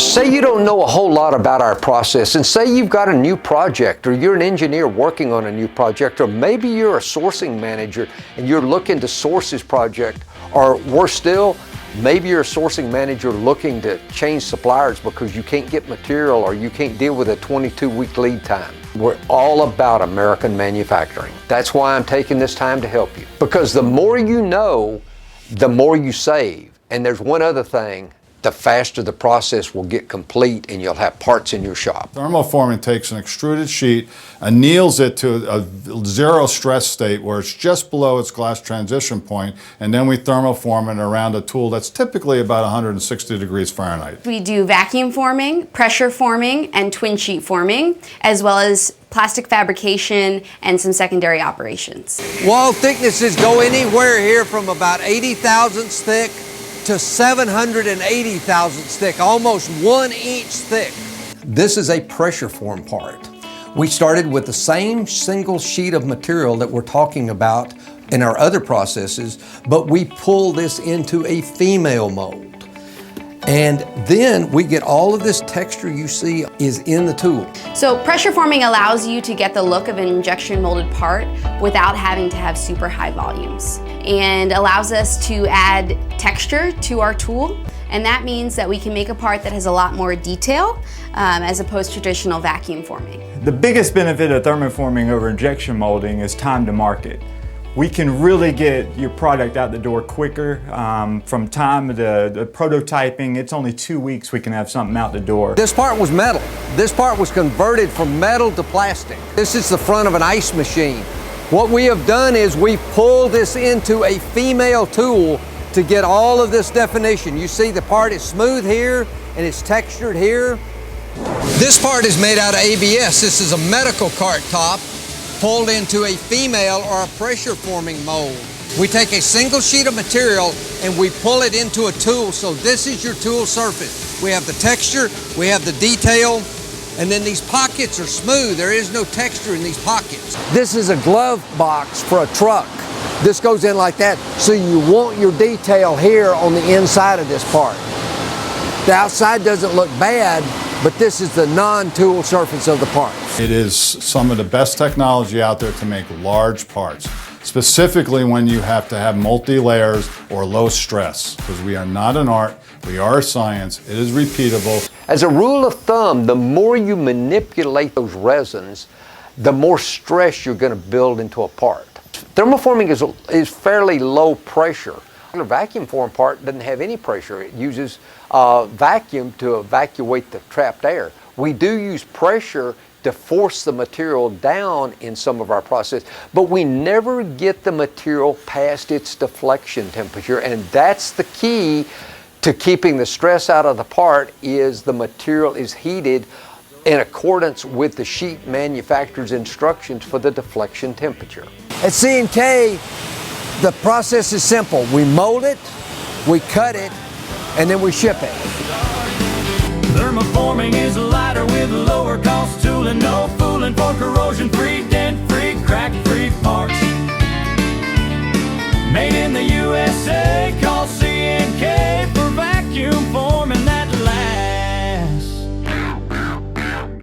Say you don't know a whole lot about our process, and say you've got a new project, or you're an engineer working on a new project, or maybe you're a sourcing manager and you're looking to source this project, or worse still, maybe you're a sourcing manager looking to change suppliers because you can't get material or you can't deal with a 22-week lead time. We're all about American manufacturing. That's why I'm taking this time to help you. Because the more you know, the more you save. And there's one other thing, the faster the process will get complete and you'll have parts in your shop. Thermoforming takes an extruded sheet, anneals it to a zero stress state where it's just below its glass transition point, and then we thermoform it around a tool that's typically about 160 degrees Fahrenheit. We do vacuum forming, pressure forming, and twin sheet forming, as well as plastic fabrication and some secondary operations. Wall thicknesses go anywhere here from about 80 thousandths thick to 780 thousandths thick, almost 1 inch thick. This is a pressure form part. We started with the same single sheet of material that we're talking about in our other processes, but we pull this into a female mold. And then we get all of this texture you see is in the tool. So pressure forming allows you to get the look of an injection molded part without having to have super high volumes, and allows us to add texture to our tool. And that means that we can make a part that has a lot more detail as opposed to traditional vacuum forming. The biggest benefit of thermoforming over injection molding is time to market. We can really get your product out the door quicker. From time to the prototyping, it's only 2 weeks we can have something out the door. This part was metal. This part was converted from metal to plastic. This is the front of an ice machine. What we have done is we pulled this into a female tool to get all of this definition. You see the part is smooth here and it's textured here. This part is made out of ABS. This is a medical cart top pulled into a female or a pressure forming mold. We take a single sheet of material and we pull it into a tool, so this is your tool surface. We have the texture, we have the detail, and then these pockets are smooth. There is no texture in these pockets. This is a glove box for a truck. This goes in like that, so you want your detail here on the inside of this part. The outside doesn't look bad, but this is the non-tool surface of the part. It is some of the best technology out there to make large parts, specifically when you have to have multi-layers or low stress, because we are not an art, we are a science, it is repeatable. As a rule of thumb, the more you manipulate those resins, the more stress you're going to build into a part. Thermoforming is fairly low pressure. A vacuum form part doesn't have any pressure. It uses vacuum to evacuate the trapped air. We do use pressure to force the material down in some of our process, but we never get the material past its deflection temperature, and that's the key to keeping the stress out of the part. Is the material is heated in accordance with the sheet manufacturer's instructions for the deflection temperature. At C&K, the process is simple. We mold it, we cut it, and then we ship it. Thermoforming is lighter with lower cost tool and no fooling for corrosion-free